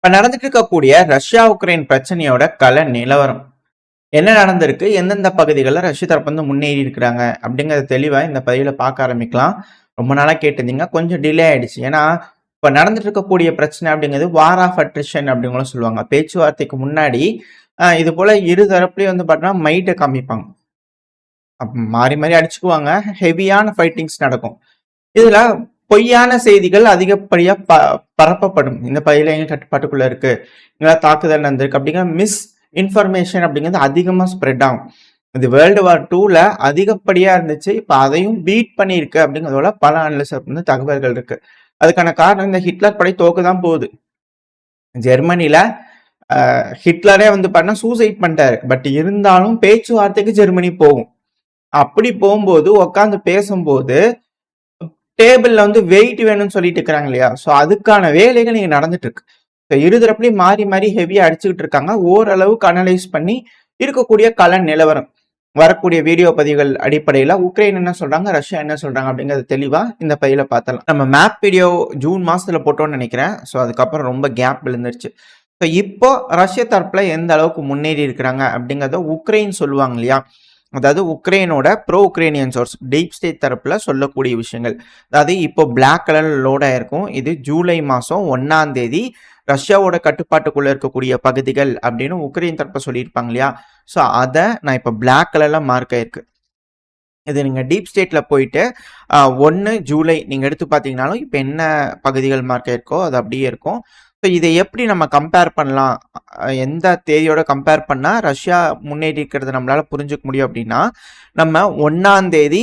இப்ப நடந்துட்டு இருக்கக்கூடிய ரஷ்யா உக்ரைன் பிரச்சனையோட கள நிலவரம் என்ன நடந்திருக்கு, எந்தெந்த பகுதிகளில் ரஷ்ய தரப்பு வந்து முன்னேறி இருக்கிறாங்க அப்படிங்கறத தெளிவா இந்த பதிவுல பார்க்க ஆரம்பிக்கலாம். ரொம்ப நாளா கேட்டிருந்தீங்க, கொஞ்சம் டிலே ஆயிடுச்சு. ஏன்னா இப்ப நடந்துட்டு இருக்கக்கூடிய பிரச்சனை அப்படிங்கிறது வார் ஆஃப் அட்ரிஷன் அப்படிங்களும் சொல்லுவாங்க. பேச்சுவார்த்தைக்கு முன்னாடி இது போல இரு தரப்புலயும் வந்து பார்த்தீங்கன்னா மைட்டை காமிப்பாங்க. மாறி மாறி அடிச்சுக்குவாங்க. ஹெவியான ஃபைட்டிங்ஸ் நடக்கும். இதுல பொய்யான செய்திகள் அதிகப்படியா பரப்பப்படும். இந்த பகுதியில எங்க கட்டுப்பாட்டுக்குள்ள இருக்கு, இங்க தாக்குதல் நடந்திருக்கு அப்படிங்கிற மிஸ் இன்ஃபர்மேஷன் அப்படிங்கிறது அதிகமா ஸ்ப்ரெட் ஆகும். இது வேர்ல்டு வார் 2ல அதிகப்படியா இருந்துச்சு. இப்ப அதையும் பீட் பண்ணியிருக்கு அப்படிங்கிறதோட பல அனலிஸ்ட் வந்து தகவல்கள் இருக்கு. அதுக்கான காரணம் இந்த ஹிட்லர் படை தோக்குதான் போகுது. ஜெர்மனில ஹிட்லரே வந்து பண்ண சூசைட் பண்ணிட்டாரு. பட் இருந்தாலும் பேச்சுவார்த்தைக்கு ஜெர்மனி போகும். அப்படி போகும்போது உட்காந்து பேசும்போது டேபிள்ல வந்து வெயிட் வேணும்னு சொல்லிட்டு இருக்கிறாங்க இல்லையா? ஸோ அதுக்கான வேலைகள் இங்க நடந்துட்டு இருக்கு. ஸோ இருதரப்புலையும் மாறி மாறி ஹெவியா அடிச்சுக்கிட்டு இருக்காங்க. ஓரளவுக்கு அனலைஸ் பண்ணி இருக்கக்கூடிய கள நிலவரம் வரக்கூடிய வீடியோ பதிவுகள் அடிப்படையில உக்ரைன் என்ன சொல்றாங்க, ரஷ்யா என்ன சொல்றாங்க அப்படிங்கறது தெளிவா இந்த பதிவுல பார்த்தலாம். நம்ம மேப் வீடியோ ஜூன் மாசத்துல போட்டோம்னு நினைக்கிறேன். ஸோ அதுக்கப்புறம் ரொம்ப கேப் விழுந்துருச்சு. ஸோ இப்போ ரஷ்ய தரப்புல எந்த அளவுக்கு முன்னேறி இருக்கிறாங்க அப்படிங்கறத உக்ரைன் சொல்லுவாங்க இல்லையா? அதாவது உக்ரைனோட pro Ukrainian source deep state தரப்புல சொல்லக்கூடிய விஷயங்கள். அதாவது இப்போ பிளாக் கலர் லோட் ஆயிருக்கும். இது ஜூலை மாசம் 1ஆம் தேதி ரஷ்யாவோட கட்டுப்பாட்டுக்குள்ள இருக்கக்கூடிய பகுதிகள் அப்படின்னு உக்ரைன் தரப்ப சொல்லியிருப்பாங்க இல்லையா? ஸோ அதை நான் இப்போ பிளாக் கலர்ல மார்க் ஆயிருக்கு. இது நீங்க டீப் ஸ்டேட்ல போயிட்டு 1 ஜூலை நீங்க எடுத்து பார்த்தீங்கன்னாலும் இப்போ என்ன பகுதிகள் மார்க் ஆயிருக்கோ அது அப்படியே இருக்கும். ஸோ இதை எப்படி நம்ம கம்பேர் பண்ணலாம், எந்த தேதியோட கம்பேர் பண்ணா ரஷ்யா முன்னேறி இருக்கிறது நம்மளால புரிஞ்சுக்க முடியும் அப்படின்னா, நம்ம 1ஆம் தேதி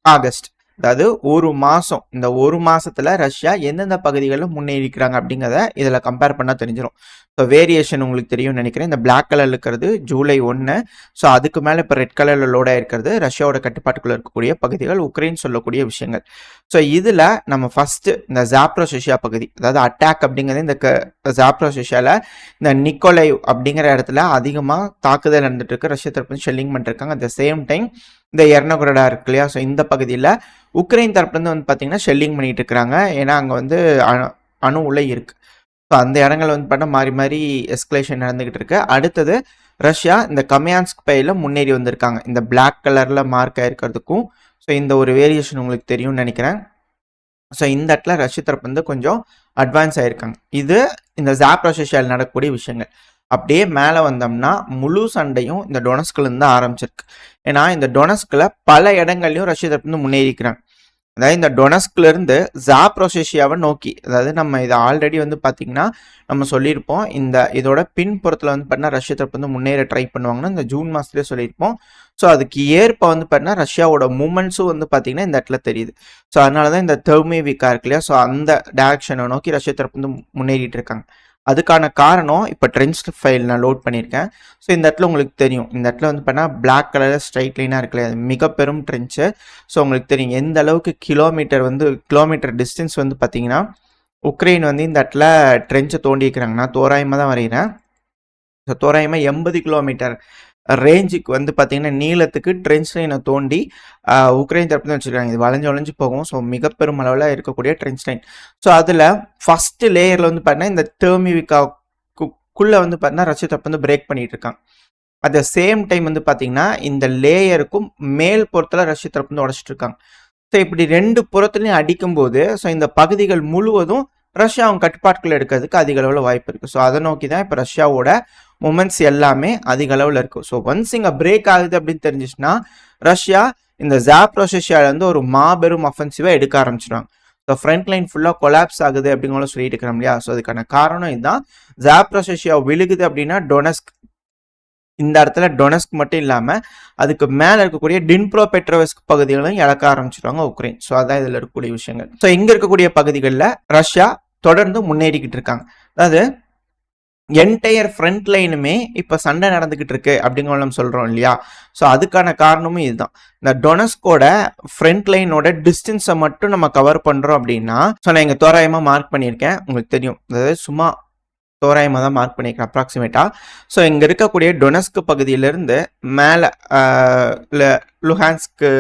ஆகஸ்ட், அதாவது ஒரு மாசம், இந்த ஒரு மாசத்துல ரஷ்யா எந்தெந்த பகுதிகளில் முன்னேறி இருக்கிறாங்க அப்படிங்கிறத இதுல கம்பேர் பண்ணா தெரிஞ்சிடும். ஸோ வேரியேஷன் உங்களுக்கு தெரியும்னு நினைக்கிறேன். இந்த பிளாக் கலர்ல இருக்கிறது ஜூலை 1. ஸோ அதுக்கு மேல இப்போ ரெட் கலர்ல லோட் ஆயிருக்கிறது ரஷ்யாவோட கட்டுப்பாட்டுக்குள்ள இருக்கக்கூடிய பகுதிகள், உக்ரைன் சொல்லக்கூடிய விஷயங்கள். ஸோ இதுல நம்ம ஃபர்ஸ்ட் இந்த ஜாப்ரோசியா பகுதி, அதாவது அட்டாக் அப்படிங்கிறது இந்த ஜாப்ரோசியால இந்த நிக்கோலைவ் அப்படிங்கிற இடத்துல அதிகமா தாக்குதல் நடந்துட்டு இருக்கு. ரஷ்ய தரப்பு ஷெல்லிங் பண்ணிருக்காங்க. அட் த சேம் டைம் இந்த எர்னகுரடா இருக்கு இல்லையா? ஸோ இந்த பகுதியில் உக்ரைன் தரப்புலேருந்து வந்து பார்த்தீங்கன்னா ஷெல்லிங் பண்ணிட்டு இருக்கிறாங்க. ஏன்னா அங்கே வந்து அணு உலை இருக்கு. ஸோ அந்த இடங்கள் வந்து பார்த்தா மாறி மாறி எஸ்கலேஷன் நடந்துகிட்டு இருக்கு. அடுத்தது ரஷ்யா இந்த கமியான்ஸ்க் பையில முன்னேறி வந்திருக்காங்க. இந்த பிளாக் கலர்ல மார்க் ஆயிருக்கிறதுக்கும் ஸோ இந்த ஒரு வேரியேஷன் உங்களுக்கு தெரியும்னு நினைக்கிறேன். ஸோ இந்த இடத்துல ரஷ்ய தரப்பு வந்து கொஞ்சம் அட்வான்ஸ் ஆயிருக்காங்க. இது இந்த ஜாப்ரோசியாவில் நடக்கக்கூடிய விஷயங்கள். அப்படியே மேலே வந்தோம்னா முழு சண்டையும் இந்த டொனஸ்க்ல இருந்து ஆரம்பிச்சிருக்கு. ஏன்னா இந்த டொனஸ்க்ல பல இடங்கள்லையும் ரஷ்ய தரப்பு வந்து முன்னேறிக்கிறாங்க. அதாவது இந்த டொனஸ்க்ல இருந்து ஜாப்ரோசியாவை நோக்கி, அதாவது நம்ம இதை ஆல்ரெடி வந்து பார்த்தீங்கன்னா நம்ம சொல்லியிருப்போம், இந்த இதோட பின்புறத்தில் வந்து பார்த்தீங்கன்னா ரஷ்ய தரப்பு வந்து முன்னேற ட்ரை பண்ணுவாங்கன்னு இந்த ஜூன் மாதத்துலேயே சொல்லியிருப்போம். ஸோ அதுக்கு ஏற்ப வந்து பார்த்தீங்கன்னா ரஷ்யாவோட மூமெண்ட்ஸும் வந்து பார்த்தீங்கன்னா இந்த இடத்துல தெரியுது. ஸோ அதனால தான் இந்த தெர்மேவிக்கா இருக்கு இல்லையா? ஸோ அந்த டைரக்ஷனை நோக்கி ரஷ்ய தரப்பு வந்து முன்னேறிட்டு இருக்காங்க. அதுக்கான காரணம் இப்போ ட்ரெஞ்ச் ஃபைல் நான் லோட் பண்ணியிருக்கேன். ஸோ இந்த இடத்துல உங்களுக்கு தெரியும், இந்த இடத்துல வந்து பார்த்தீங்கன்னா பிளாக் கலரில் ஸ்ட்ரைட் லைனாக இருக்குல்ல, மிக பெரும் ட்ரெஞ்சு. ஸோ உங்களுக்கு தெரியும் எந்த அளவுக்கு கிலோமீட்டர் டிஸ்டன்ஸ் வந்து பார்த்தீங்கன்னா உக்ரைன் வந்து இந்த இடத்துல ட்ரெஞ்சை தோண்டியிருக்கிறாங்க. நான் தோராயமாக தான் வரைகிறேன். ஸோ தோராயமாக 80 கிலோமீட்டர் ரேஞ்சுக்கு வந்து பார்த்தீங்கன்னா நீளத்துக்கு ட்ரெஞ்ச் லைனை தோண்டி உக்ரைன் தரப்புன்னு வச்சுருக்காங்க. இது வளைஞ்சு வளைஞ்சு போகும். ஸோ மிக பெரும் அளவில் இருக்கக்கூடிய ட்ரெஞ்ச் லைன். ஸோ அதில் ஃபர்ஸ்ட் லேயரில் வந்து பார்த்தீங்கன்னா இந்த தெர்மிவிக்காக்குள்ளே வந்து பார்த்தீங்கன்னா ரஷ்ய தரப்பு வந்து பிரேக் பண்ணிட்டு இருக்காங்க. அட் த சேம் டைம் வந்து பார்த்தீங்கன்னா இந்த லேயருக்கும் மேல் புறத்தில் ரஷ்ய தரப்பு வந்து உடச்சிட்டு இருக்காங்க. ஸோ இப்படி 2 புறத்துலையும் அடிக்கும்போது ஸோ இந்த பகுதிகள் முழுவதும் ரஷ்யா அவங்க கட்டுப்பாட்டுக்குள்ள எடுக்கிறதுக்கு அதிக அளவில் வாய்ப்பு இருக்குது. ஸோ அதை நோக்கி தான் இப்போ ரஷ்யாவோட மூமெண்ட்ஸ் எல்லாமே அதிக அளவில் இருக்கும். ஸோ ஒன்ஸ் இங்கே பிரேக் ஆகுது அப்படின்னு தெரிஞ்சிச்சுன்னா ரஷ்யா இந்த ஜாப்ரோசியால இருந்து ஒரு மாபெரும் அஃபென்சிவாக எடுக்க ஆரம்பிச்சிடுவாங்க. ஸோ ஃப்ரண்ட் லைன் ஃபுல்லாக கொலாப்ஸ் ஆகுது அப்படிங்கிற சொல்லிட்டு இருக்கிறோம் இல்லையா? ஸோ அதுக்கான காரணம் இதுதான். ஜாப்ரோசியா விழுகுது அப்படின்னா டொனஸ்க், இந்த இடத்துல டொனஸ்க் மட்டும் இல்லாம அதுக்கு மேல இருக்கக்கூடிய டின்ப்ரோ பெட்ரோவஸ்க் பகுதிகளையும் இழக்க ஆரம்பிச்சிருவாங்க உக்ரைன். ஸோ அதான் இதுல இருக்கக்கூடிய விஷயங்கள். ஸோ இங்க இருக்கக்கூடிய பகுதிகளில் ரஷ்யா தொடர்ந்து முன்னேறிக்கிட்டு இருக்காங்க. அதாவது என்டையர் ஃப்ரண்ட் லைனுமே இப்ப சண்டை நடந்துகிட்டு இருக்கு அப்படிங்கிற நம்ம சொல்றோம் இல்லையா? ஸோ அதுக்கான காரணமும் இதுதான். இந்த டொனஸ்கோட ஃப்ரண்ட் லைனோட டிஸ்டன்ஸை மட்டும் நம்ம கவர் பண்றோம் அப்படின்னா, ஸோ நான் இங்க தோராயமா மார்க் பண்ணியிருக்கேன், உங்களுக்கு தெரியும். அதாவது சும்மா தோராயமாக தான் மார்க் பண்ணிக்கிறேன் அப்ராக்சிமேட்டா. ஸோ இங்கே இருக்கக்கூடிய டொனஸ்க் பகுதியிலிருந்து மேலே லுஹான்ஸ்க்கு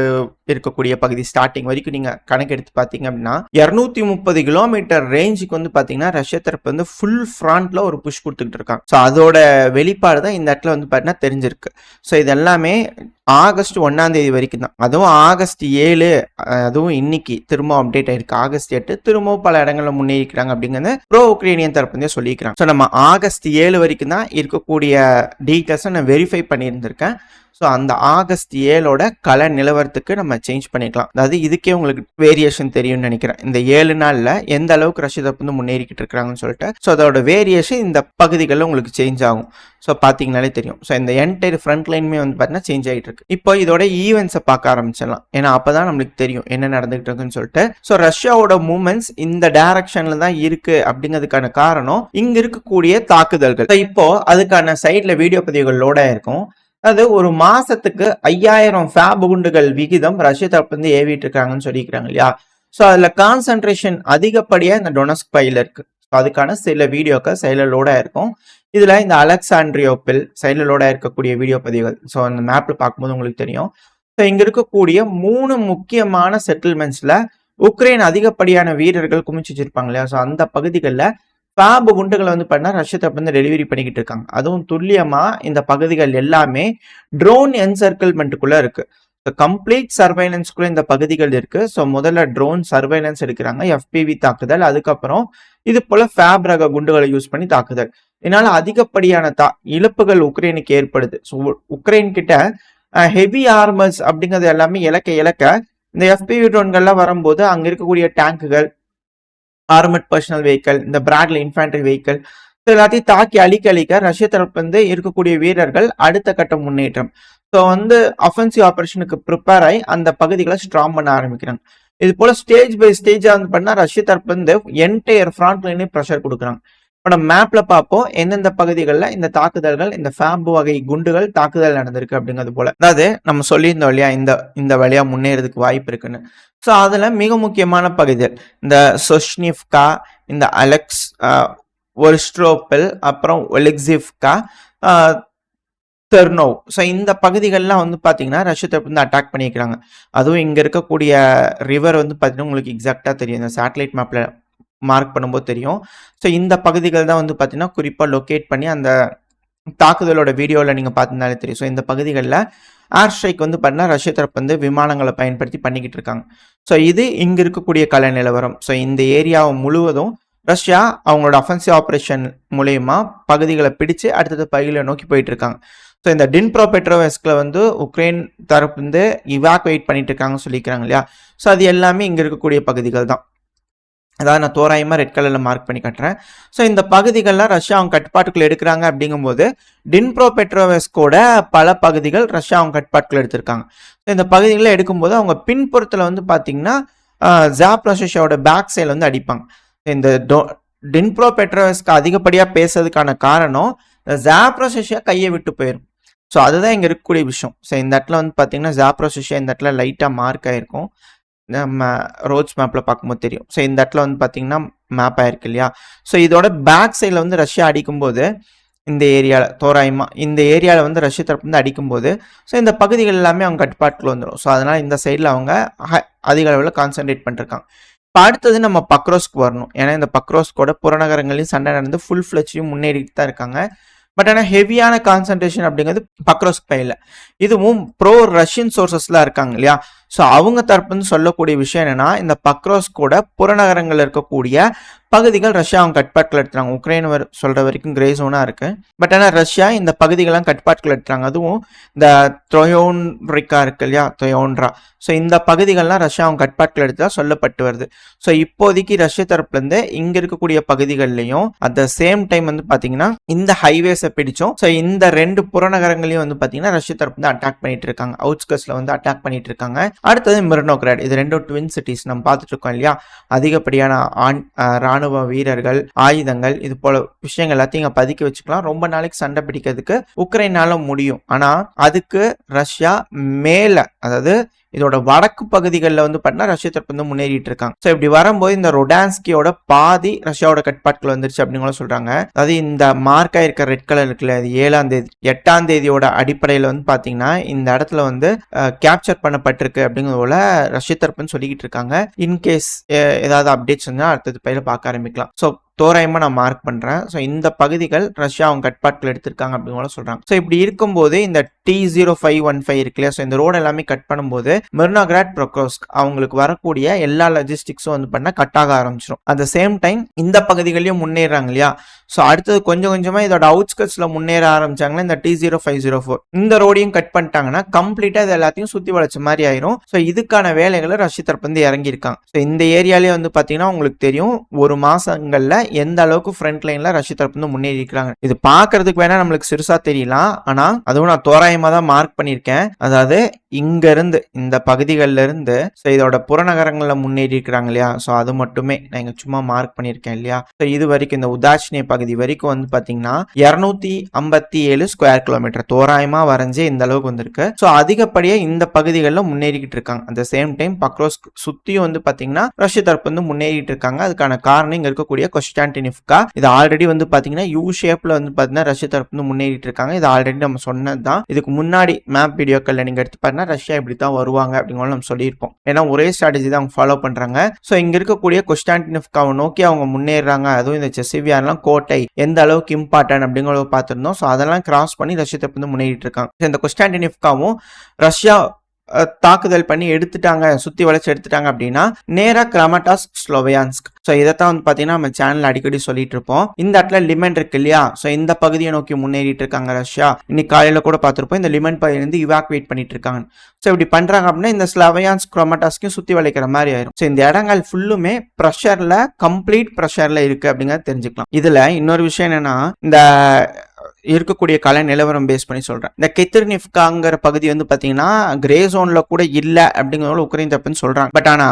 இருக்கக்கூடிய பகுதி ஸ்டார்டிங் வரைக்கும் நீங்க கணக்கு எடுத்து பாத்தீங்க அப்படின்னா 230 கிலோமீட்டர் ரேஞ்சுக்கு வந்து பாத்தீங்கன்னா ரஷ்யா தரப்பு வந்து ஃபுல் ஃப்ராண்ட்ல ஒரு புஷ் கொடுத்துட்டு இருக்காங்க. ஸோ அதோட வெளிப்பாடு தான் இந்த இடத்துல வந்து பாத்தீங்கன்னா தெரிஞ்சிருக்கு. ஸோ இது எல்லாமே ஆகஸ்ட் 1ஆம் தேதி வரைக்கும் தான். அதுவும் ஆகஸ்ட் 7 அதுவும் இன்னைக்கு திரும்ப அப்டேட் ஆயிருக்கு. ஆகஸ்ட் 8 திரும்பவும் பல இடங்கள்ல முன்னேறிக்கிறாங்க அப்படிங்கிறது ப்ரோ உக்ரைனியன் தரப்பு சொல்லிக்கிறாங்க. ஸோ நம்ம ஆகஸ்ட் 7 வரைக்கும் தான் இருக்கக்கூடிய டீட்டெயில்ஸை நான் வெரிஃபை பண்ணியிருந்திருக்கேன். ஸோ அந்த ஆகஸ்ட் 7ஓட கள நிலவரத்துக்கு நம்ம சேஞ்ச் பண்ணிக்கலாம். அதாவது இதுக்கே உங்களுக்கு வேரியேஷன் தெரியும்னு நினைக்கிறேன். இந்த 7 நாள்ல எந்த அளவுக்கு ரஷ்யா தரப்பு வந்து முன்னேறிக்கிட்டு இருக்காங்கன்னு சொல்லிட்டு. ஸோ அதோட வேரியேஷன் இந்த பகுதிகளில் உங்களுக்கு சேஞ்ச் ஆகும். ஸோ பார்த்தீங்கனாலே தெரியும். ஸோ இந்த என்டையர் ஃப்ரண்ட் லைனுமே வந்து பார்த்தீங்கன்னா சேஞ்ச் ஆகிட்டு இருக்கு. இப்போ இதோட ஈவெண்ட்ஸை பார்க்க ஆரம்பிச்சிடலாம். ஏன்னா அப்பதான் நம்மளுக்கு தெரியும் என்ன நடந்துகிட்டு இருக்குன்னு சொல்லிட்டு. ஸோ ரஷ்யாவோட மூவ்மெண்ட்ஸ் இந்த டைரக்ஷன்ல தான் இருக்கு அப்படிங்கிறதுக்கான காரணம் இங்க இருக்கக்கூடிய தாக்குதல்கள். இப்போ அதுக்கான சைட்ல வீடியோ பதிவுகள் லோட் ஆயிருக்கும். அது ஒரு மாசத்துக்கு 5000 ஃபேப் குண்டுகள் விகிதம் ரஷ்யா தரப்பு வந்து ஏவிட்டு இருக்காங்கன்னு சொல்லிக்கிறாங்க இல்லையா. ஸோ அதுல கான்சென்ட்ரேஷன் அதிகப்படியா இந்த டொனஸ்க் பையில இருக்கு. அதுக்கான சில வீடியோக்கள் சைட்ல லோட் ஆயிருக்கும். இதுல இந்த அலெக்சாண்ட்ரியோபில் சைட்ல லோட் ஆயிருக்கக்கூடிய வீடியோ பதிவுகள். ஸோ அந்த மேப்ல பார்க்கும்போது உங்களுக்கு தெரியும். ஸோ இங்க இருக்கக்கூடிய 3 முக்கியமான செட்டில்மெண்ட்ஸ்ல உக்ரைன் அதிகப்படியான வீரர்கள் குமிச்சு வச்சிருப்பாங்க இல்லையா. ஸோ அந்த பகுதிகளில் ஃபேப் குண்டுகளை வந்து பண்ணா ரஷ்யா தரப்பு வந்து டெலிவரி பண்ணிக்கிட்டு இருக்காங்க. அதுவும் துல்லியமா இந்த பகுதிகள் எல்லாமே ட்ரோன் என்சர்க்கிள்மெண்ட்டுக்குள்ள இருக்கு. கம்ப்ளீட் சர்வைலன்ஸ்குள்ள இந்த பகுதிகள் இருக்கு. ஸோ முதல்ல ட்ரோன் சர்வைலன்ஸ் எடுக்கிறாங்க, எஃபிவி தாக்குதல், அதுக்கப்புறம் இது போல ஃபேப் ரக குண்டுகளை யூஸ் பண்ணி தாக்குதல். இதனால அதிகப்படியான இழப்புகள் உக்ரைனுக்கு ஏற்படுது. ஸோ உக்ரைன் கிட்ட ஹெவி ஆர்மர்ஸ் அப்படிங்கிறது எல்லாமே இலக்க இந்த எஃபிவி ட்ரோன்கள்லாம் வரும்போது அங்க இருக்கக்கூடிய டேங்குகள், ஆர்மட் பர்சனல் வெஹிக்கல், இந்த பிராட்லி இன்ஃபேண்ட்ரி வெஹிக்கல் எல்லாத்தையும் தாக்கி அழிக்க ரஷ்யா தரப்பு வந்து இருக்கக்கூடிய வீரர்கள் அடுத்த கட்ட முன்னேற்றம். ஸோ வந்து அஃபென்சிவ் ஆபரேஷனுக்கு ப்ரிப்பேர் ஆகி அந்த பகுதிகளை ஸ்ட்ராங் பண்ண ஆரம்பிக்கிறாங்க. இது போல ஸ்டேஜ் பை ஸ்டேஜா வந்து பண்ணா ரஷ்யா தரப்பு வந்து என்டையர் ஃப்ரண்ட் லைனே ப்ரெஷர் கொடுக்குறாங்க. இப்போ நம்ம மேப்ல பார்ப்போம் எந்தெந்த பகுதிகளில் இந்த தாக்குதல்கள், இந்த ஃபேப் வகை குண்டுகள் தாக்குதல் நடந்திருக்கு அப்படிங்கிறது போல. அதாவது நம்ம சொல்லியிருந்தோம் இல்லையா இந்த வழியா முன்னேறதுக்கு வாய்ப்பு இருக்குன்னு. ஸோ அதுல மிக முக்கியமான பகுதிகள் இந்த சொஷ்னிவ்கா, இந்த அலெக்ஸ் ஒல்ஸ்ட்ரோபில், அப்புறம் ஒலெக்சிவ்கா, தெர்னோவ். ஸோ இந்த பகுதிகள்லாம் வந்து பார்த்தீங்கன்னா ரஷ்யா தரப்பு வந்து அட்டாக் பண்ணிக்கிறாங்க. அதுவும் இங்க இருக்கக்கூடிய ரிவர் வந்து பார்த்தீங்கன்னா உங்களுக்கு எக்ஸாக்டா தெரியும். இந்த சேட்டலைட் மேப்ல மார்க் பண்ணும்போது தெரியும். ஸோ இந்த பகுதிகள் தான் வந்து பார்த்தீங்கன்னா குறிப்பாக லொக்கேட் பண்ணி அந்த தாக்குதலோட வீடியோவில் நீங்கள் பார்த்திருந்தாலே தெரியும். ஸோ இந்த பகுதிகளில் ஏர் ஸ்ட்ரைக் வந்து பார்த்தீங்கன்னா ரஷ்யா தரப்பு வந்து விமானங்களை பயன்படுத்தி பண்ணிக்கிட்டு இருக்காங்க. ஸோ இது இங்கே இருக்கக்கூடிய கள நிலவரம். ஸோ இந்த ஏரியாவை முழுவதும் ரஷ்யா அவங்களோட அஃபென்சிவ் ஆப்ரேஷன் மூலயமா பகுதிகளை பிடிச்சு அடுத்தது பகுதிகளை நோக்கி போயிட்டு இருக்காங்க. ஸோ இந்த டின்ப்ரோ பெட்ரோவெஸ்கில் வந்து உக்ரைன் தரப்பு வந்து இவாக்குவேட் பண்ணிட்டு இருக்காங்கன்னு சொல்லிக்கிறாங்க இல்லையா. ஸோ அது எல்லாமே இங்கே இருக்கக்கூடிய பகுதிகள் தான். அதாவது நான் தோராயமாக ரெட் கலரில் மார்க் பண்ணி காட்டுறேன். ஸோ இந்த பகுதிகள்லாம் ரஷ்யா அவங்க கட்டுப்பாட்டுக்குள்ள எடுக்கிறாங்க அப்படிங்கும்போது டின்ப்ரோ பெட்ரோவெஸ்கோட பல பகுதிகள் ரஷ்யா அவங்க கட்டுப்பாட்டுக்குள்ள எடுத்திருக்காங்க. இந்த பகுதிகளில் எடுக்கும்போது அவங்க பின்புறத்தில் வந்து பார்த்தீங்கன்னா ஜாப்ரோஷியாவோட பேக் சைடில் வந்து அடிப்பாங்க. இந்த டின்ப்ரோ பெட்ரோவெஸ்க்கு அதிகப்படியாக பேசுறதுக்கான காரணம் ஜாப்ரோஷியா கையை விட்டு போயிடும். ஸோ அதுதான் இங்கே இருக்கக்கூடிய விஷயம். ஸோ இந்த இடத்துல வந்து பார்த்தீங்கன்னா ஜாப்ரோஷியா இந்த இடத்துல லைட்டாக மார்க் ஆயிருக்கும். நம்ம ரோட்ஸ் மேப்பில் பார்க்கும்போது தெரியும். ஸோ இந்த இடத்துல வந்து பார்த்தீங்கன்னா மேப் ஆயிருக்கு இல்லையா. ஸோ இதோட பேக் சைடில் வந்து ரஷ்யா அடிக்கும்போது இந்த ஏரியாவில் தோராயமாக இந்த ஏரியாவில் வந்து ரஷ்யா தரப்பு வந்து அடிக்கும்போது ஸோ இந்த பகுதிகள் எல்லாமே அவங்க கட்டுப்பாட்டுக்குள்ள வந்துடும். ஸோ அதனால் இந்த சைடில் அவங்க அதிக அளவில் கான்சன்ட்ரேட் பண்ணிருக்காங்க. இப்போ அடுத்தது நம்ம பக்ரோஸ்க்கு வரணும். ஏன்னா இந்த பக்ரோஸ்கோட புறநகரங்களையும் சண்டை நடந்து ஃபுல் ஃப்ளெட்சியும் முன்னேறிட்டு தான் இருக்காங்க. பட் ஆனால் ஹெவியான கான்சன்ட்ரேஷன் அப்படிங்கிறது பக்ரோஸ்க் பையில். இதுவும் ப்ரோ ரஷ்யன் சோர்சஸ்லாம் இருக்காங்க இல்லையா. ஸோ அவங்க தரப்புன்னு சொல்லக்கூடிய விஷயம் என்னன்னா இந்த பக்ரோஸ்கோட புறநகரங்கள் இருக்கக்கூடிய பகுதிகள் ரஷ்யா அவங்க கட்டுப்பாட்டில் எடுத்துறாங்க. உக்ரைன் சொல்ற வரைக்கும் கிரே ஜோனா இருக்கு. பட் ஆனால் ரஷ்யா இந்த பகுதிகள்லாம் கட்டுப்பாட்டில் எடுத்துறாங்க. அதுவும் இந்த த்ரோயோன்ரிக்கா இருக்கு இல்லையா, த்ரோயோன்ரா. ஸோ இந்த பகுதிகள்லாம் ரஷ்யா அவங்க கட்டுப்பாட்டில் எடுத்தா சொல்லப்பட்டு வருது. ஸோ இப்போதைக்கு ரஷ்ய தரப்புல இருந்து இங்க இருக்கக்கூடிய பகுதிகள்லையும் அட் த சேம் டைம் வந்து பாத்தீங்கன்னா இந்த ஹைவேஸை பிடிச்சோம். ஸோ இந்த 2 புறநகரங்களையும் வந்து பாத்தீங்கன்னா ரஷ்ய தரப்பு வந்து அட்டாக் பண்ணிட்டு இருக்காங்க. அவுட்ஸ்கர்ட்ஸ்ல வந்து அட்டாக் பண்ணிட்டு இருக்காங்க. அடுத்தது மிர்னோகிராட். இது 2 ட்வின் சிட்டிஸ் நம்ம பார்த்துட்டு இருக்கோம் இல்லையா. அதிகப்படியான ராணுவ வீரர்கள், ஆயுதங்கள், இது போல விஷயங்கள் எல்லாத்தையும் இங்க பதுக்கி வச்சுக்கலாம். ரொம்ப நாளைக்கு சண்டை பிடிக்கிறதுக்கு உக்ரைனால முடியும். ஆனா அதுக்கு ரஷ்யா மேல, அதாவது இதோட வடக்கு பகுதிகளில் வந்து பார்த்தீங்கன்னா ரஷ்ய தரப்பு வந்து முன்னேறிட்டு இருக்காங்க. ஸோ இப்படி வரும்போது இந்த ரொடான்ஸ்கியோட பாதி ரஷ்யாவோட கட்டுப்பாட்டுக்குள்ள வந்துருச்சு அப்படின்னு சொல்றாங்க. அதாவது இந்த மார்க் ஆயிருக்க ரெட் கலர் இருக்குல்ல, அது 7ஆம் தேதி 8ஆம் தேதியோட அடிப்படையில் வந்து பாத்தீங்கன்னா இந்த இடத்துல வந்து கேப்சர் பண்ணப்பட்டிருக்கு அப்படிங்கிறது போல ரஷ்ய தரப்புன்னு சொல்லிக்கிட்டு இருக்காங்க. இன்கேஸ் ஏதாவது அப்டேட்ஸ் இருந்தால் அடுத்தது பயில பார்க்க ஆரம்பிக்கலாம். ஸோ தோராயமா நான் மார்க் பண்றேன். ஸோ இந்த பகுதிகள் ரஷ்யா அவங்க கட்பாட்டில் எடுத்திருக்காங்க அப்படின்னு சொல்றாங்க. ஸோ இப்படி இருக்கும்போது இந்த T0515 இருக்கு இல்லையா, ஸோ இந்த ரோடு எல்லாமே கட் பண்ணும்போது மிர்னோகிராட் பொக்ரோவ்ஸ்க் அவங்களுக்கு வரக்கூடிய எல்லா லாஜிஸ்டிக்ஸும் வந்து பண்ண கட் ஆக ஆரம்பிச்சிடும். அட் த சேம் டைம் இந்த பகுதிகளையும் முன்னேறாங்க இல்லையா, ஸோ அடுத்தது கொஞ்சம் கொஞ்சமா இதோட அவுட்ஸ்கட்ஸ்ல முன்னேற ஆரம்பிச்சாங்கன்னா இந்த T0504 இந்த ரோடையும் கட் பண்ணிட்டாங்கன்னா கம்ப்ளீட்டா இது எல்லாத்தையும் சுத்தி வளைச்ச மாதிரி ஆயிரும். ஸோ இதுக்கான வேலைகளை ரஷ்ய தரப்பு வந்து இறங்கியிருக்காங்க. ஸோ இந்த ஏரியாலே வந்து பாத்தீங்கன்னா உங்களுக்கு தெரியும் ஒரு மாசங்கள்ல எந்த அளவுக்கு ஃப்ரண்ட் லைன்ல ரஷ்ய தரப்பு வந்து முன்னேறி இருக்காங்க. இது பாக்குறதுக்கு வேணா நம்மளுக்கு சிறுசா தெரியலாம், ஆனா அதுவும் நான் தோராயமா தான் மார்க் பண்ணியிருக்கேன். அதாவது இங்க இருந்து இந்த பகுதிகளில இருந்து இதோட புறநகரங்கள்ல முன்னேறி இருக்கிறாங்க இல்லையா, ஸோ அது மட்டுமே நான் இங்க சும்மா மார்க் பண்ணியிருக்கேன் இல்லையா. ஸோ இது வரைக்கும் இந்த உதாச்சினிய பகுதி வரைக்கும் வந்து பாத்தீங்கன்னா 257 ஸ்கொயர் கிலோமீட்டர் தோராயமா வரைஞ்சே இந்த அளவுக்கு வந்திருக்கு. ஸோ அதிகப்படியே இந்த பகுதிகளில் முன்னேறிக்கிட்டு இருக்காங்க. அட் த சேம் டைம் பக்ரோஸ்க் சுத்தியும் வந்து பாத்தீங்கன்னா ரஷ்ய தரப்பு வந்து முன்னேறிட்டு இருக்காங்க. அதுக்கான காரணம் இங்க இருக்கக்கூடிய கொஸ்டான்டினிவ்கா. இது ஆல்ரெடி வந்து பாத்தீங்கன்னா யூ ஷேப்ல வந்து பாத்தீங்கன்னா ரஷ்ய தரப்பு வந்து முன்னேறிட்டு இருக்காங்க. இது ஆல்ரெடி நம்ம சொன்னதுதான். இதுக்கு முன்னாடி மேப் வீடியோக்கள்ல நீங்க எடுத்து பாத்தீங்கன்னா ரஷ்யா இப்படி தான் வருவாங்க அப்படிங்கிற நம்ம சொல்லியிருப்போம். ஏன்னா ஒரே ஸ்ட்ராட்டஜி தான் அவங்க ஃபாலோ பண்றாங்க. ஸோ இங்க இருக்கக்கூடிய கொஸ்டான்டினிவ்காவை நோக்கி அவங்க முன்னேறாங்க. அதுவும் இந்த செசிவியார்லாம் கோட்டை எந்த அளவுக்கு இம்பார்ட்டன்ட் அப்படிங்கிறத பார்த்திருந்தோம். ஸோ அதெல்லாம் கிராஸ் பண்ணி ரஷ்ய தரப்பு வந்து முன்னேறிட்டு இருக்காங்க. இந்த கொஸ்டான்டினிவ்காவும் ரஷ்யா தாக்குதல் பண்ணி எடுத்துட்டாங்க, சுத்தி வளைச்சு எடுத்துட்டாங்க அப்படின்னா நேரா கிராமட்டாஸ்க் ஸ்லோவியான்ஸ்க். ஸோ இதைத்தான் வந்து பாத்தீங்கன்னா நம்ம சேனல் அடிக்கடி சொல்லிட்டு இருப்போம். இந்த இடத்துல லிமன் இருக்கு இல்லையா, ஸோ இந்த பகுதியை நோக்கி முன்னேறிட்டு இருக்காங்க ரஷ்யா. இன்னைக்கு காலையில கூட பார்த்திருப்போம் இந்த லிமன் பகுதியிலிருந்து இவாக்குவேட் பண்ணிட்டு இருக்காங்க. ஸோ இப்படி பண்றாங்க அப்படின்னா இந்த ஸ்லோவியான்ஸ்க் கிராமட்டாஸ்கையும் சுத்தி வளைக்கிற மாதிரி ஆயிரும். ஸோ இந்த இடங்கள் ஃபுல்லுமே ப்ரெஷர்ல கம்ப்ளீட் ப்ரெஷர்ல இருக்கு அப்படிங்கிறத தெரிஞ்சுக்கலாம். இதுல இன்னொரு விஷயம் என்னன்னா இந்த இருக்கக்கூடிய கலை நிலவரம் பேஸ் பண்ணி சொல்றேன். இந்த கெத்ரினிவ்காங்கிற பகுதி வந்து பாத்தீங்கன்னா கிரே ஜோன்ல கூட இல்ல அப்படிங்கிறத உக்ரைன் தப்புன்னு சொல்றாங்க. பட் ஆனா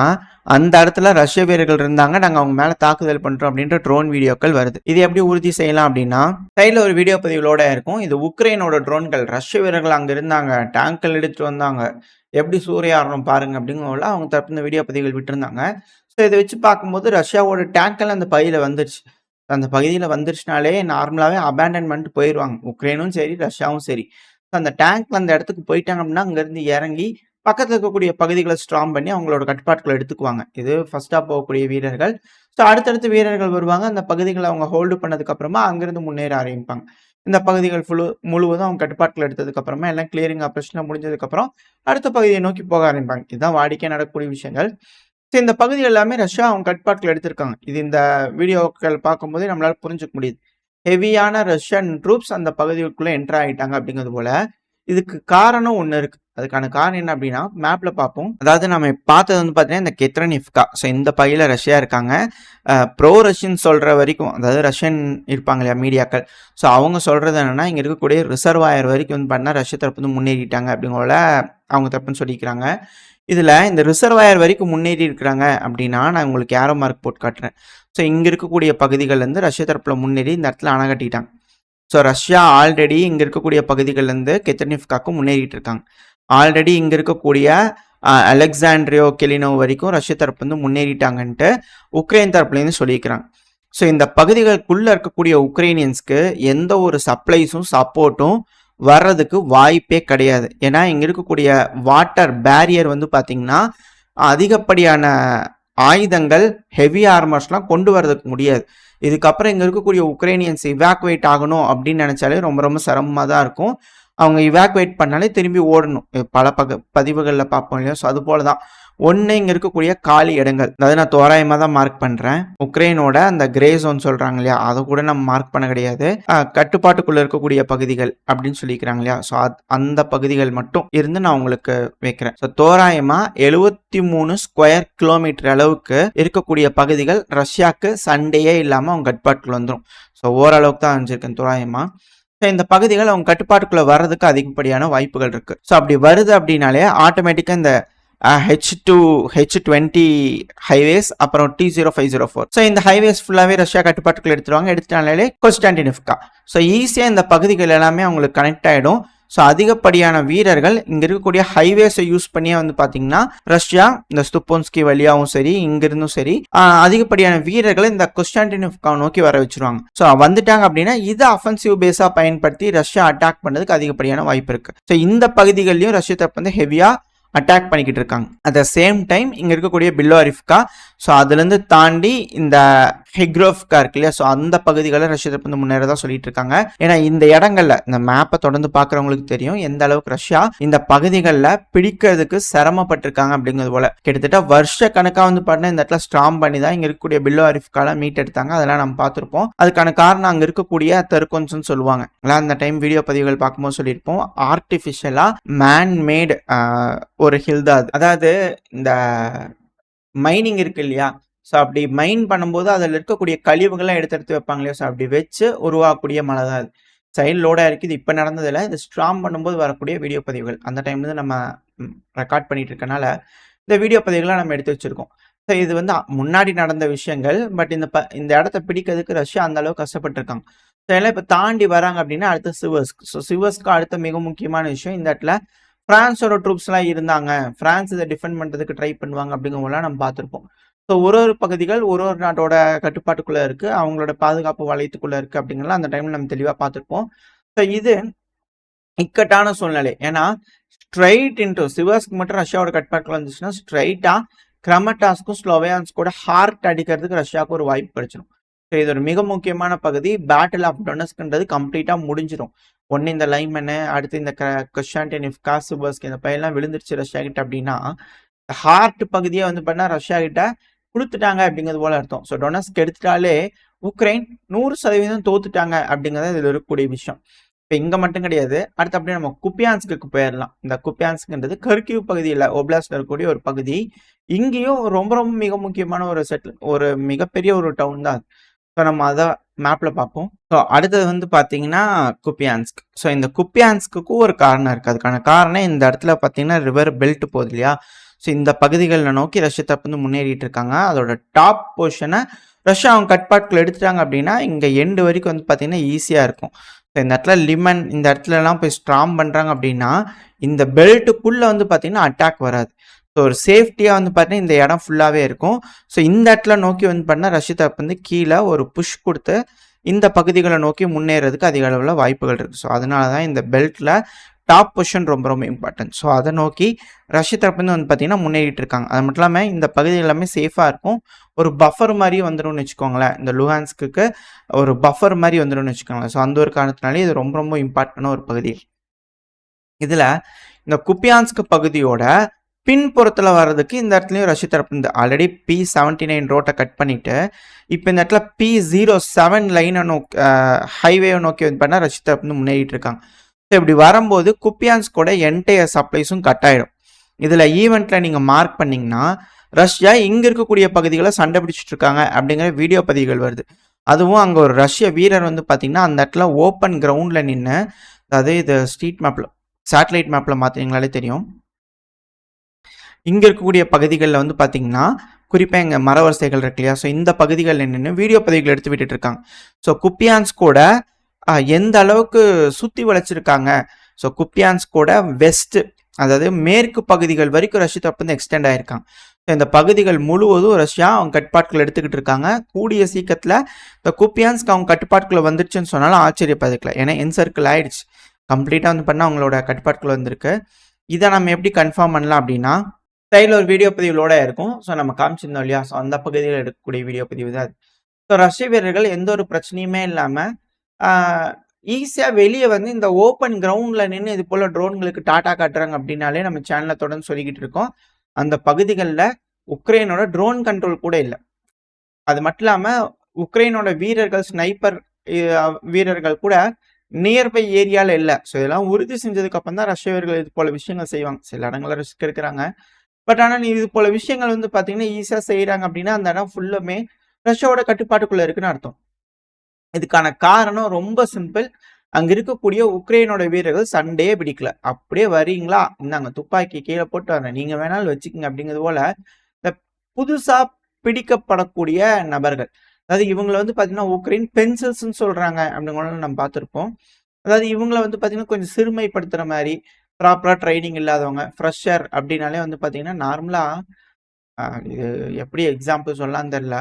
அந்த இடத்துல ரஷ்ய வீரர்கள் இருந்தாங்க, நாங்க அவங்க மேல தாக்குதல் பண்றோம் அப்படின்ற ட்ரோன் வீடியோக்கள் வருது. இது எப்படி உறுதி செய்யலாம் அப்படின்னா சைட்ல ஒரு வீடியோ பதிவுகளோட இருக்கும். இது உக்ரைனோட ட்ரோன்கள், ரஷ்ய வீரர்கள் அங்க இருந்தாங்க, டேங்கல் எடுத்துட்டு வந்தாங்க, எப்படி சூறையாடுறோம் பாருங்க அப்படிங்கிறத அவங்க தரப்பு இந்த வீடியோ பதிவுகள் விட்டுருந்தாங்க. ஸோ இதை வச்சு பார்க்கும்போது ரஷ்யாவோட டேங்கல் அந்த பகுதியில வந்துருச்சு. அந்த பகுதியில் வந்துருச்சுனாலே நார்மலாகவே அபேண்டன்மெண்ட் போயிடுவாங்க, உக்ரைனும் சரி ரஷ்யாவும் சரி. அந்த டேங்க்ல அந்த இடத்துக்கு போயிட்டாங்க அப்படின்னா அங்கேருந்து இறங்கி பக்கத்தில் இருக்கக்கூடிய பகுதிகளை ஸ்ட்ராங் பண்ணி அவங்களோட கட்டுப்பாட்டுகளை எடுத்துக்குவாங்க. இது ஃபர்ஸ்டாக போகக்கூடிய வீரர்கள். ஸோ அடுத்தடுத்து வீரர்கள் வருவாங்க, அந்த பகுதிகளை அவங்க ஹோல்டு பண்ணதுக்கு அப்புறமா அங்கிருந்து முன்னேற ஆரம்பிப்பாங்க. இந்த பகுதிகள் முழுவதும் அவங்க கட்டுப்பாட்டில் எடுத்ததுக்கு அப்புறமா எல்லாம் கிளியரிங் ஆப்ரேஷன் முடிஞ்சதுக்கு அப்புறம் அடுத்த பகுதியை நோக்கி போக ஆரம்பிப்பாங்க. இதுதான் வாடிக்கை நடக்கக்கூடிய விஷயங்கள். இந்த பகுதி எல்லாமே ரஷ்யா அவங்க கட்டுப்பாட்டில் எடுத்திருக்காங்க. இது இந்த வீடியோக்கள் பார்க்கும்போதே நம்மளால புரிஞ்சுக்க முடியுது. ஹெவியான ரஷ்யன் ட்ரூப்ஸ் அந்த பகுதிக்குள்ள என்டர் ஆகிட்டாங்க அப்படிங்கிறது போல. இதுக்கு காரணம் ஒன்று இருக்கு. அதுக்கான காரணம் என்ன அப்படின்னா மேப்ல பார்ப்போம். அதாவது நம்ம பார்த்தது வந்து பார்த்தீங்கன்னா இந்த கெத்ரனிவ்கா. ஸோ இந்த பகுதியில் ரஷ்யா இருக்காங்க. ப்ரோ ரஷ்யன் சொல்ற வரைக்கும், அதாவது ரஷ்யன் இருப்பாங்க இல்லையா மீடியாக்கள், ஸோ அவங்க சொல்றது என்னன்னா இங்க இருக்கக்கூடிய ரிசர்வாயர் வரைக்கும் வந்து பண்ணா ரஷ்ய தரப்பு வந்து முன்னேறிட்டாங்க அப்படிங்கோல அவங்க தப்புன்னு சொல்லிக்கிறாங்க. இதுல இந்த ரிசர்வாயர் வரைக்கும் முன்னேறி இருக்கிறாங்க அப்படின்னா நான் உங்களுக்கு ஏரோ மார்க் போட்டு காட்டுறேன். ஸோ இங்க இருக்கக்கூடிய பகுதிகள் இருந்து ரஷ்ய தரப்புல முன்னேறி இந்த இடத்துல அணை கட்டிட்டாங்க. ஸோ ரஷ்யா ஆல்ரெடி இங்க இருக்கக்கூடிய பகுதிகள் இருந்து கெத்ரினிவ்காக்கும் முன்னேறிட்டு இருக்காங்க. ஆல்ரெடி இங்க இருக்கக்கூடிய அலெக்சாண்ட்ரியோ கெலினோ வரைக்கும் ரஷ்ய தரப்பு வந்து முன்னேறிட்டாங்கன்ட்டு உக்ரைன் தரப்புலேருந்து சொல்லியிருக்கிறாங்க. ஸோ இந்த பகுதிகளுக்குள்ள இருக்கக்கூடிய உக்ரைனியன்ஸ்க்கு எந்த ஒரு சப்ளைஸும் சப்போர்ட்டும் வர்றதுக்கு வாய்ப்பே கிடையாது. ஏன்னா இங்க இருக்கக்கூடிய வாட்டர் பேரியர் வந்து பாத்தீங்கன்னா அதிகப்படியான ஆயுதங்கள், ஹெவி ஆர்மர்ஸ்லாம் கொண்டு வரதுக்கு முடியாது. இதுக்கப்புறம் இங்க இருக்கக்கூடிய உக்ரைனியன்ஸ் இவாக்குவேட் ஆகணும் அப்படின்னு நினைச்சாலே ரொம்ப ரொம்ப சிரமமா தான் இருக்கும். அவங்க இவாக்குவேட் பண்ணாலே திரும்பி ஓடணும். பல பதிவுகளில் பார்ப்போம் இல்லையா. ஸோ அது போல தான் ஒன்று இங்கே இருக்கக்கூடிய காலி இடங்கள், அதாவது நான் தோராயமாக தான் மார்க் பண்ணுறேன். உக்ரைனோட அந்த கிரே ஜோன் சொல்கிறாங்க இல்லையா, அதை கூட நம்ம மார்க் பண்ண கிடையாது. கட்டுப்பாட்டுக்குள்ளே இருக்கக்கூடிய பகுதிகள் அப்படின்னு சொல்லிக்கிறாங்க இல்லையா. ஸோ அந்த பகுதிகள் மட்டும் இருந்து நான் உங்களுக்கு வைக்கிறேன். ஸோ தோராயமாக 73 ஸ்கொயர் கிலோமீட்டர் அளவுக்கு இருக்கக்கூடிய பகுதிகள் ரஷ்யாவுக்கு சண்டையே இல்லாமல் அவங்க கட்டுப்பாட்டுக்குள்ள வந்துடும். ஸோ ஓரளவுக்கு தான் அணிஞ்சிருக்கேன் தோராயமாக. இந்த பகுதிகள் அவங்க கட்டுப்பாட்டுக்குள்ள வர்றதுக்கு அதிகப்படியான வாய்ப்புகள் இருக்கு. ஸோ அப்படி வருது அப்படின்னாலே ஆட்டோமேட்டிக்கா இந்த H20 ஹைவேஸ் அப்புறம் T0504, ஸோ இந்த ஹைவேஸ் ஃபுல்லாவே ரஷ்யா கட்டுப்பாட்டுக்குள்ள எடுத்துருவாங்க. எடுத்துட்டாலே கொஸ்டான்டினிவ்கா. ஸோ ஈஸியா இந்த பகுதிகள் எல்லாமே அவங்களுக்கு கனெக்ட் ஆயிடும். ஸோ அதிகப்படியான வீரர்கள் இங்க இருக்கக்கூடிய ஹைவேஸை யூஸ் பண்ணியே வந்து பாத்தீங்கன்னா ரஷ்யா இந்த ஸ்துப்போன்ஸ்கி வழியாவும் சரி இங்கிருந்தும் சரி அதிகப்படியான வீரர்களை இந்த கொஸ்டான்டினோவ்கா நோக்கி வர வச்சிருவாங்க. ஸோ வந்துட்டாங்க அப்படின்னா இதை அஃபென்சிவ் பேஸா பயன்படுத்தி ரஷ்யா அட்டாக் பண்ணதுக்கு அதிகப்படியான வாய்ப்பு இருக்கு. ஸோ இந்த பகுதிகளிலும் ரஷ்யா தரப்பு வந்து ஹெவியா அட்டாக் பண்ணிக்கிட்டு இருக்காங்க. அட் த சேம் டைம் இங்க இருக்கக்கூடிய பில்லோரிஃப்கா, ஸோ அதுலேருந்து தாண்டி இந்த ஹெக்ரோஃப்கா இருக்கு இல்லையா, ஸோ அந்த பகுதிகளை ரஷ்யா தரப்பு வந்து முன்னேறதா சொல்லிட்டு இருக்காங்க. ஏன்னா இந்த இடங்கள்ல இந்த மேப்பை தொடர்ந்து பார்க்குறவங்களுக்கு தெரியும் எந்த அளவுக்கு ரஷ்யா இந்த பகுதிகளில் பிடிக்கிறதுக்கு சிரமப்பட்டிருக்காங்க அப்படிங்கிறது போல. கிட்டத்தட்ட வருஷ கணக்காக வந்து பார்த்தீங்கன்னா இந்த இடத்துல ஸ்ட்ராங் பண்ணி தான் இங்க இருக்கக்கூடிய பில்லோரிஃப்கால மீட் எடுத்தாங்க. அதெல்லாம் நம்ம பார்த்துருப்போம். அதுக்கான காரணம் அங்க இருக்கக்கூடிய தெருக்கொன்ஸ்னு சொல்லுவாங்க. அந்த டைம் வீடியோ பதிவுகள் பார்க்கும்போது சொல்லியிருப்போம், ஆர்டிஃபிஷியலா மேன் மேட் ஒரு ஹில் தான் அது. அதாவது இந்த மைனிங் இருக்கு இல்லையா, ஸோ அப்படி மைன் பண்ணும்போது அதில் இருக்கக்கூடிய கழிவுகள்லாம் எடுத்து வைப்பாங்க இல்லையா, ஸோ அப்படி வச்சு உருவாக்கக்கூடிய மலை தான் அது. சைடு லோடாக இருக்குது. இப்போ நடந்ததில்ல, இது ஸ்ட்ராங் பண்ணும்போது வரக்கூடிய வீடியோ பதிவுகள். அந்த டைம்ல நம்ம ரெக்கார்ட் பண்ணிட்டு இருக்கனால இந்த வீடியோ பதிவுகளை நம்ம எடுத்து வச்சிருக்கோம். ஸோ இது வந்து முன்னாடி நடந்த விஷயங்கள். பட் இந்த இடத்த பிடிக்கிறதுக்கு ரஷ்யா அந்த அளவுக்கு கஷ்டப்பட்டிருக்காங்க. ஸோ எல்லாம் இப்போ தாண்டி வராங்க அப்படின்னா அடுத்த சிவர்ஸ்க். ஸோ சிவர்ஸ்க்கு அடுத்த மிக முக்கியமான விஷயம் இந்த இடத்துல பிரான்ஸோட ட்ரூப்ஸ்லாம் இருந்தாங்க. பிரான்ஸ் இதை டிஃபெண்ட் பண்ணுறதுக்கு ட்ரை பண்ணுவாங்க அப்படிங்கிறவங்களாம் நம்ம பார்த்துருப்போம். ஸோ ஒரு பகுதிகள் ஒரு நாட்டோட கட்டுப்பாட்டுக்குள்ளே இருக்குது, அவங்களோட பாதுகாப்பு வளையத்துக்குள்ளே இருக்குது அப்படிங்கிறலாம் அந்த டைமில் நம்ம தெளிவாக பார்த்துருப்போம். ஸோ இது இக்கட்டான சூழ்நிலை. ஏன்னா ஸ்ட்ரைட் இன்ட்டு சிவர்ஸ்க்கு மட்டும் ரஷ்யாவோட கட்டுப்பாட்டுக்குள்ள இருந்துச்சுன்னா ஸ்ட்ரைட்டாக கிரமட்டாஸ்க்கும் ஸ்லோவேயான்ஸ் கூட ஹார்ட் அடிக்கிறதுக்கு ரஷ்யாவுக்கு ஒரு வாய்ப்பு கிடைச்சிடும். ஸோ இது ஒரு மிக முக்கியமான பகுதி. பேட்டில் ஆஃப் டொனஸ்க்ன்றது கம்ப்ளீட்டாக முடிஞ்சிடும். ஒன்று இந்த லைமனு, அடுத்து இந்த கொஸ்டான்டினிவ்கா, சிவர்ஸ்க் இந்த பையெல்லாம் விழுந்துருச்சு ரஷ்யா கிட்ட அப்படின்னா ஹார்ட் பகுதியை வந்து பண்ணா ரஷ்யா கிட்ட கொடுத்துட்டாங்க அப்படிங்கிறது போல அர்த்தம். ஸோ டொனஸ்க் எடுத்துட்டாலே உக்ரைன் 100% தோத்துட்டாங்க அப்படிங்கிறது இதில் இருக்கக்கூடிய விஷயம். இப்போ இங்கே மட்டும் கிடையாது. அடுத்து அப்படியே நம்ம குப்பியான்ஸ்க்கு போயிடலாம். இந்த குப்பியான்ஸ்க்ன்றது கர்கிவ் பகுதியில் ஓப்லாஸ்ட்ல இருக்கக்கூடிய ஒரு பகுதி. இங்கேயும் ரொம்ப ரொம்ப மிக முக்கியமான ஒரு மிகப்பெரிய ஒரு டவுன் தான். ஸோ நம்ம அதை மேப்பில் பார்ப்போம். ஸோ அடுத்தது வந்து பார்த்தீங்கன்னா குப்பியான்ஸ்க். ஸோ இந்த குப்பியான்ஸ்க்கு ஒரு காரணம் இருக்குது. அதுக்கான காரணம் இந்த இடத்துல பார்த்தீங்கன்னா ரிவர் பெல்ட் போகுது இல்லையா, ஸோ இந்த பகுதிகளில் நோக்கி ரஷ்யா தரப்பு வந்து முன்னேறிட்டு இருக்காங்க. அதோட டாப் பொசிஷனை ரஷ்யா அவங்க கட்பாட்டுக்குள்ள எடுத்துட்டாங்க அப்படின்னா இங்கே எண்டு வரைக்கும் வந்து பார்த்தீங்கன்னா ஈஸியாக இருக்கும். ஸோ இந்த இடத்துல லிமன் இந்த இடத்துலலாம் போய் ஸ்ட்ராங் பண்ணுறாங்க அப்படின்னா இந்த பெல்ட்டுக்குள்ளே வந்து பார்த்தீங்கன்னா அட்டாக் வராது. ஸோ ஒரு சேஃப்டியாக வந்து பார்த்தீங்கன்னா இந்த இடம் ஃபுல்லாகவே இருக்கும். ஸோ இந்த இடத்துல நோக்கி வந்து பார்த்தீங்கன்னா ரஷ்யா தரப்பு வந்து கீழே ஒரு புஷ் கொடுத்து இந்த பகுதிகளை நோக்கி முன்னேறதுக்கு அதிக அளவில் வாய்ப்புகள் இருக்குது. ஸோ அதனால தான் இந்த பெல்ட்டில் டாப் பொசிஷன் ரொம்ப ரொம்ப இம்பார்ட்டன்ட். ஸோ அதை நோக்கி ரஷ்யா தரப்பு வந்து பார்த்தீங்கன்னா முன்னேறிட்டு இருக்காங்க. அது மட்டும் இல்லாமல் இந்த பகுதி எல்லாமே சேஃபாக இருக்கும். ஒரு பஃபர் மாதிரி வந்துடும்னு வச்சுக்கோங்களேன். இந்த லுஹான்ஸ்க்கு ஒரு பஃபர் மாதிரி வந்துடும்னு வச்சுக்கோங்களேன். ஸோ அந்த ஒரு காரணத்தினாலே இது ரொம்ப ரொம்ப இம்பார்ட்டன்டான ஒரு பகுதி. இதில் இந்த குப்பியான்ஸ்க் பகுதியோட பின்புறத்தில் வர்றதுக்கு இந்த இடத்துலையும் ரஷ்யா தரப்பு இந்த ஆல்ரெடி P79 ரோட்டை கட் பண்ணிட்டு இப்போ இந்த இடத்துல P07 லைனை நோக்கி ஹைவேவை நோக்கி வந்து பண்ணால் ரஷ்யா தரப்பு வந்து முன்னேறிட்டு இருக்காங்க. ஸோ இப்படி வரும்போது குப்பியான்ஸ்க் கூட என்டையர் சப்ளைஸும் கட் ஆகிடும். இதில் ஈவெண்ட்டில் நீங்கள் மார்க் பண்ணிங்கன்னா ரஷ்யா இங்கே இருக்கக்கூடிய பகுதிகளை சண்டை பிடிச்சிட்டு இருக்காங்க அப்படிங்கிற வீடியோ பதிவுகள் வருது. அதுவும் அங்கே ஒரு ரஷ்ய வீரர் வந்து பார்த்தீங்கன்னா அந்த இடத்துல ஓப்பன் கிரவுண்டில் நின்று, அதாவது இது ஸ்ட்ரீட் மேப்பில் சேட்டலைட் மேப்பில் மாற்றிங்களாலே தெரியும், இங்கே இருக்கக்கூடிய பகுதிகளில் வந்து பார்த்தீங்கன்னா குறிப்பாக எங்கள் மரவரிசைகள் இருக்கு இல்லையா, ஸோ இந்த பகுதிகளில் நின்று வீடியோ பதிவுகள் எடுத்து விட்டுட்டு இருக்காங்க. ஸோ குப்பியான்ஸ்க் கூட எந்த அளவுக்கு சுற்றி வளைச்சிருக்காங்க. ஸோ குப்பியான்ஸ்க் கூட வெஸ்ட்டு, அதாவது மேற்கு பகுதிகள் வரைக்கும் ரஷ்யா தரப்பு வந்து எக்ஸ்டெண்ட் ஆகிருக்காங்க. ஸோ இந்த பகுதிகள் முழுவதும் ரஷ்யா அவங்க கட்டுப்பாட்டுக்குள்ள எடுத்துக்கிட்டு இருக்காங்க. கூடிய சீக்கிரத்தில் இந்த குப்பியான்ஸ்க் அவங்க கட்டுப்பாட்டுக்குள்ள வந்துருச்சுன்னு சொன்னாலும் ஆச்சரியப்பதுக்கல. ஏன்னா என்சர்க்கிள் ஆயிடுச்சு, கம்ப்ளீட்டாக வந்து பண்ணால் அவங்களோட கட்டுப்பாட்டுக்குள்ள வந்திருக்கு. இதை நம்ம எப்படி கன்ஃபார்ம் பண்ணலாம் அப்படின்னா சைடில் ஒரு வீடியோ பதிவுகளோட இருக்கும். ஸோ நம்ம காமிச்சிருந்தோம் இல்லையா, ஸோ அந்த பகுதியில் எடுக்கக்கூடிய வீடியோ பதிவு தான் அது. ஸோ ரஷ்ய வீரர்கள் எந்த ஒரு பிரச்சனையுமே இல்லாமல் ஈஸியாக வெளியே வந்து இந்த ஓப்பன் கிரவுண்டில் நின்று இது போல் ட்ரோன்களுக்கு டாட்டா காட்டுறாங்க அப்படின்னாலே நம்ம சேனலில் தொடர்ந்து சொல்லிக்கிட்டு இருக்கோம். அந்த பகுதிகளில் உக்ரைனோட ட்ரோன் கண்ட்ரோல் கூட இல்லை. அது மட்டும் இல்லாமல் உக்ரைனோட வீரர்கள் ஸ்னைப்பர் வீரர்கள் கூட நியர்பை ஏரியாவில் இல்லை. ஸோ இதெல்லாம் உறுதி செஞ்சதுக்கு அப்புறம் தான் ரஷ்ய வீரர்கள் இது போல விஷயங்கள் செய்வாங்க. சில இடங்களில் ரிஸ்க் எடுக்கிறாங்க. பட் ஆனால் இது போல விஷயங்கள் வந்து பார்த்தீங்கன்னா ஈஸியாக செய்கிறாங்க அப்படின்னா அந்த இடம் ஃபுல்லுமே ரஷ்யாவோட கட்டுப்பாட்டுக்குள்ளே இருக்குன்னு அர்த்தம். இதுக்கான காரணம் ரொம்ப சிம்பிள். அங்கே இருக்கக்கூடிய உக்ரைனோட வீரர்கள் சண்டையே பிடிக்கல. அப்படியே வரீங்களா, இந்தாங்க துப்பாக்கி கீழே போட்டு வரேன், நீங்கள் வேணாலும் வச்சுக்கோங்க அப்படிங்கிறது போல இந்த புதுசாக பிடிக்கப்படக்கூடிய நபர்கள், அதாவது இவங்களை வந்து பார்த்தீங்கன்னா உக்ரைன் பென்சில்ஸ்ன்னு சொல்கிறாங்க அப்படிங்கிறத நம்ம பார்த்துருப்போம். அதாவது இவங்கள வந்து பார்த்தீங்கன்னா, கொஞ்சம் சிறுமைப்படுத்துற மாரி, ப்ராப்பரா ட்ரெய்னிங் இல்லாதவங்க, ஃப்ரெஷர் அப்டின்னாலே வந்து பார்த்தீங்கன்னா, நார்மலா இது எப்படி எக்ஸாம்பிள் சொல்லலாம்னு தெரியல.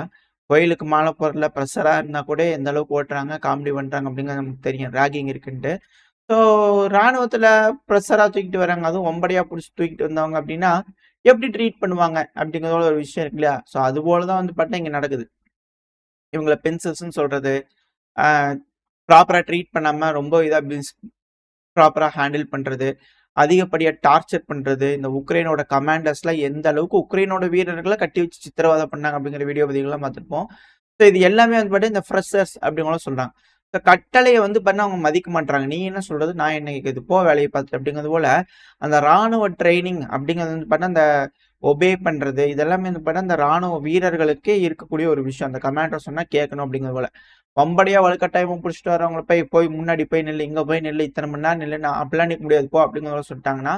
கோயிலுக்கு மாலை போடுறதுல ப்ரெஷரா இருந்தா கூட எந்த அளவுக்கு ஓட்டுறாங்க, காமெடி பண்றாங்க அப்படிங்கிறது நமக்கு தெரியும். ராகிங் இருக்குன்ட்டு. ஸோ ராணுவத்தில ப்ரெஷரா தூக்கிட்டு வராங்க. அதுவும் வம்படியா புடிச்சு தூக்கிட்டு வந்தவங்க அப்படின்னா, எப்படி ட்ரீட் பண்ணுவாங்க? அப்படிங்கிறதோட ஒரு விஷயம் இருக்கு இல்லையா? ஸோ அதுபோல தான் வந்து பார்த்தா இங்க நடக்குது. இவங்கள பென்சில்ஸ்ன்னு சொல்றது, அ ப்ராப்பரா ட்ரீட் பண்ணாம ரொம்ப இதா ப்ராப்பரா ஹேண்டில் பண்றது, அதிகப்படியா டார்ச்சர் பண்றது, இந்த உக்ரைனோட கமாண்டர்ஸ்லாம் எந்த அளவுக்கு உக்ரைனோட வீரர்கள கட்டி வச்சு சித்திரவதை பண்ணாங்க அப்படிங்கிற வீடியோ பதிவுகள்லாம் பார்த்திருப்போம். ஸோ இது எல்லாமே வந்து பார்த்தீங்கன்னா, இந்த ஃப்ரெஷர்ஸ் அப்படிங்கலாம் சொல்றாங்க. இந்த கட்டளைய வந்து பண்ணா அவங்க மதிக்க மாட்றாங்க. நீ என்ன சொல்றது? நான் என்ன கேட்குறது? போ வேலைய பார்த்துட்டு அப்படிங்கிறது போல, அந்த ராணுவ ட்ரெய்னிங் அப்படிங்கிறது வந்து பார்த்தா, அந்த ஒபே பண்றது, இதெல்லாமே வந்து பார்த்தா, அந்த ராணுவ வீரர்களுக்கே இருக்கக்கூடிய ஒரு விஷயம். அந்த கமாண்டர் சொன்னா கேட்கணும் அப்படிங்கிறது போல. வம்படியா வலுக்கட்டாயமா புடிச்சுட்டு வரவங்கள போய் போய் முன்னாடி போய் நில்லு, இங்க போய் நில்லு, இத்தனை மணி நேரம் நில்லு, நான் அப்படிலாம் நிக்க முடியாது போ அப்படிங்கிற மாரி சொல்லிட்டாங்கன்னா,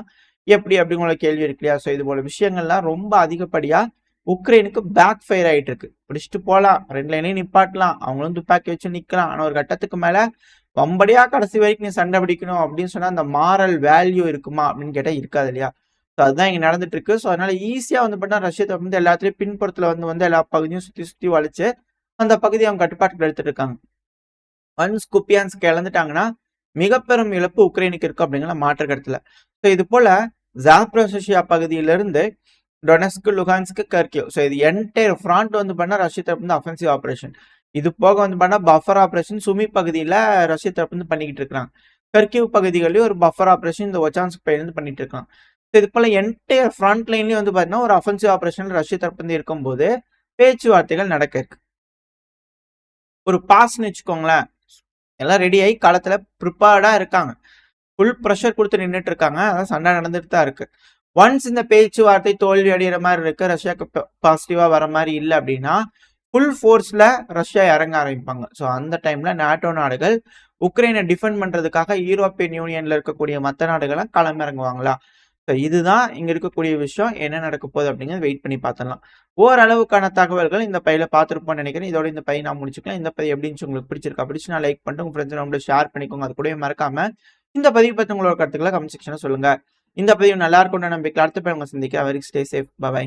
எப்படி அப்படிங்கிற கேள்வி இருக்கு இல்லையா? ஸோ இது போல விஷயங்கள்லாம் ரொம்ப அதிகப்படியா உக்ரைனுக்கு பேக் ஃபயர் ஆயிட்டு இருக்கு. பிடிச்சிட்டு போலாம், 2 லைனையும் நிப்பாட்டலாம், அவங்களும் துப்பாக்கி வச்சு நிக்கலாம். ஆனா ஒரு கட்டத்துக்கு மேல வம்படியா கடைசி வரைக்கும் நீ சண்டை பிடிக்கணும் அப்படின்னு சொன்னா, அந்த மாரல் வேல்யூ இருக்குமா அப்படின்னு கேட்டா இருக்காது இல்லையா? ஸோ அதுதான் இங்க நடந்துட்டு இருக்கு. ஸோ அதனால ஈஸியா வந்து பார்த்தா ரஷ்ய தரப்பு வந்து எல்லாத்துலயும் பின்புறத்துல வந்து எல்லா பகுதியும் சுத்தி சுத்தி வளைச்சு, அந்த பகுதிய அவங்க கட்டுப்பாட்டுக்குள்ள எடுத்துட்டு இருக்காங்க. ஒன்ஸ் குப்பியான்ஸ்க் இழந்துட்டாங்கன்னா, மிக பெரும் இழப்பு உக்ரைனுக்கு இருக்கு அப்படிங்கிற மாற்று கருத்துல. ஸோ இது போல ஜாப்ரோசியா பகுதியிலிருந்து டொனெஸ்க், லுகான்ஸ்க், கர்கிவ். ஸோ இது என்டையர் ஃப்ராண்ட் வந்து பண்ணா ரஷ்ய தரப்பு வந்து அஃபென்சிவ் ஆபரேஷன். இது போக வந்து பண்ணா பஃபர் ஆபரேஷன் சுமி பகுதியில ரஷ்ய தரப்பு வந்து பண்ணிக்கிட்டு இருக்காங்க. கர்கிவ் பகுதிகளிலும் ஒரு பஃபர் ஆபரேஷன் இந்த ஒச்சான்ஸ்க் பகுதியில இருந்து பண்ணிட்டு இருக்காங்க. இது போல என்டையர் ஃப்ரண்ட் லைன்லயும் வந்து பாத்தீங்கன்னா ஒரு அஃபென்சிவ் ஆபரேஷன் ரஷ்ய தரப்பு வந்து இருக்கும்போது பேச்சுவார்த்தைகள் நடக்க இருக்கு. ஒரு பாஸ்ன்னு வச்சுக்கோங்களேன். எல்லாம் ரெடி ஆகி களத்துல ப்ரிப்பேர்டா இருக்காங்க. ஃபுல் ப்ரெஷர் குடுத்து நின்னுட்டு இருக்காங்க. அதான் சண்டை நடந்துட்டு தான் இருக்கு. ஒன்ஸ் இந்த பேச்சுவார்த்தை தோல்வி அடையிற மாரி இருக்கு. ரஷ்யாக்கு பாசிட்டிவா வர மாரி இல்ல அப்படின்னா, ஃபுல் ஃபோர்ஸ்ல ரஷ்யா இறங்க ஆரம்பிப்பாங்க. ஸோ அந்த டைம்ல நாட்டோ நாடுகள் உக்ரைனை டிஃபெண்ட் பண்றதுக்காக யூரோப்பியன் யூனியன்ல இருக்கக்கூடிய மத்த நாடுகள்லாம் களமிறங்குவாங்களா? ஸோ இதுதான் இங்க இருக்கக்கூடிய விஷயம். என்ன நடக்க போகுது அப்படிங்கிறத வெயிட் பண்ணி பார்த்துடலாம். ஓரளவுக்கான தகவல்கள் இந்த பதிவுல பார்த்திருப்போம்னு நினைக்கிறேன். இதோட இந்த பதிவு நான் முடிச்சுக்கலாம். இந்த பதிவு எப்படி இருந்துச்சு உங்களுக்கு பிடிச்சிருக்கா? பிடிச்சுனா லைக் பண்ணிட்டு உங்க ஃப்ரெண்ட்ஸ் நம்பர்ல ஷேர் பண்ணிக்கோங்க. அது கூடவே மறக்காம இந்த பதிவு பத்தி உங்களோட கருத்துக்களை கமெண்ட் செக்ஷன்ல சொல்லுங்க. இந்த பதிவு நல்லா இருக்கும்னு நம்பிக்கை அடுத்த பதிவு உங்களை சந்திக்கிறேன். Very stay safe. பை.